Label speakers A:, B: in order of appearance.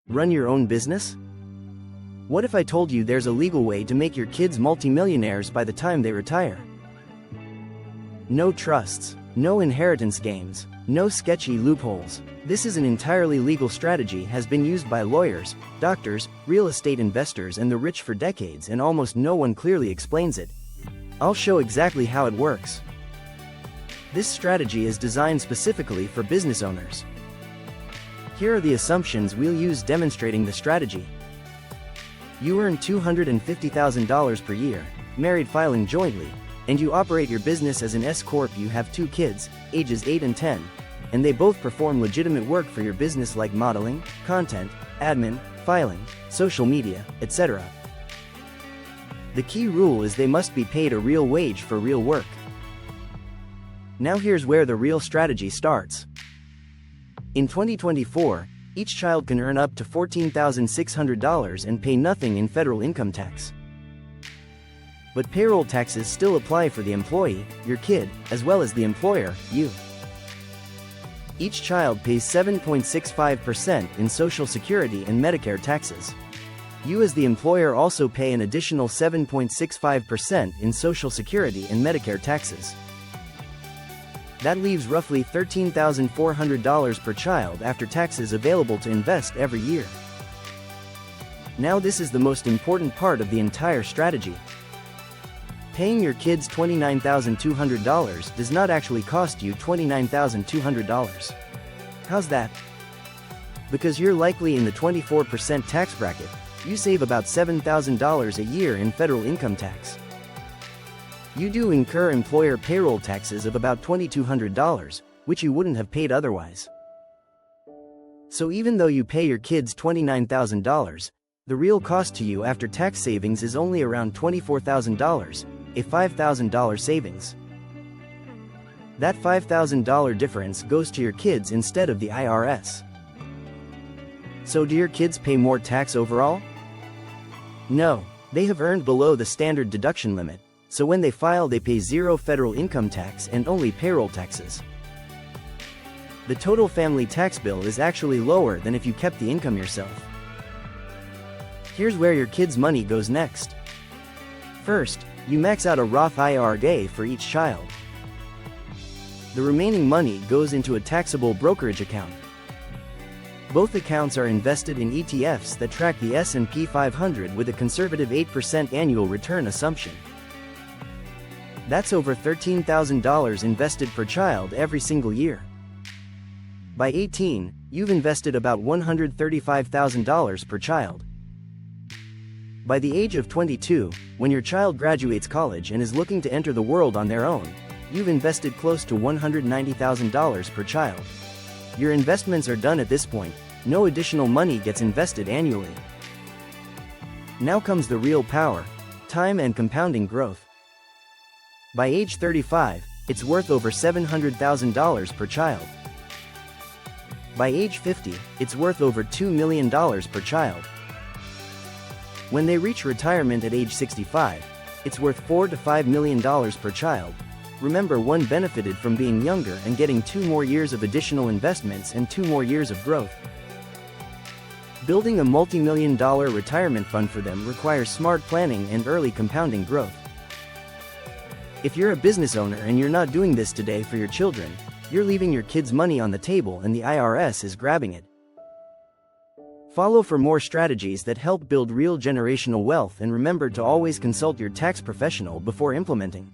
A: Run your own business? What if I told you there's a legal way to make your kids multimillionaires by the time they retire? No trusts, no inheritance games, no sketchy loopholes. This is an entirely legal strategy, has been used by lawyers, doctors, real estate investors and the rich for decades, and almost no one clearly explains it. I'll show exactly how it works. This strategy is designed specifically for business owners. Here are the assumptions we'll use demonstrating the strategy. You earn $250,000 per year, married filing jointly, and you operate your business as an S-corp. You have 2 kids, ages 8 and 10, and they both perform legitimate work for your business like modeling, content, admin, filing, social media, etc. The key rule is they must be paid a real wage for real work. Now here's where the real strategy starts. In 2024, each child can earn up to $14,600 and pay nothing in federal income tax. But payroll taxes still apply for the employee, your kid, as well as the employer, you. Each child pays 7.65% in Social Security and Medicare taxes. You as the employer also pay an additional 7.65% in Social Security and Medicare taxes. That leaves roughly $13,400 per child after taxes available to invest every year. Now this is the most important part of the entire strategy. Paying your kids $29,200 does not actually cost you $29,200. How's that? Because you're likely in the 24% tax bracket, you save about $7,000 a year in federal income tax. You do incur employer payroll taxes of about $2,200, which you wouldn't have paid otherwise. So even though you pay your kids $29,000, the real cost to you after tax savings is only around $24,000, a $5,000 savings. That $5,000 difference goes to your kids instead of the IRS. So do your kids pay more tax overall? No, they have earned below the standard deduction limit. So when they file, they pay 0 federal income tax and only payroll taxes. The total family tax bill is actually lower than if you kept the income yourself. Here's where your kids' money goes next. First, you max out a Roth IRA for each child. The remaining money goes into a taxable brokerage account. Both accounts are invested in ETFs that track the S&P 500 with a conservative 8% annual return assumption. That's over $13,000 invested per child every single year. By 18, you've invested about $135,000 per child. By the age of 22, when your child graduates college and is looking to enter the world on their own, you've invested close to $190,000 per child. Your investments are done at this point, no additional money gets invested annually. Now comes the real power, time and compounding growth. By age 35, it's worth over $700,000 per child. By age 50, it's worth over $2 million per child. When they reach retirement at age 65, it's worth $4 to $5 million per child. Remember, one benefited from being younger and getting 2 more years of additional investments and 2 more years of growth. Building a multi-million-dollar retirement fund for them requires smart planning and early compounding growth. If you're a business owner and you're not doing this today for your children, you're leaving your kids' money on the table and the IRS is grabbing it. Follow for more strategies that help build real generational wealth, and remember to always consult your tax professional before implementing.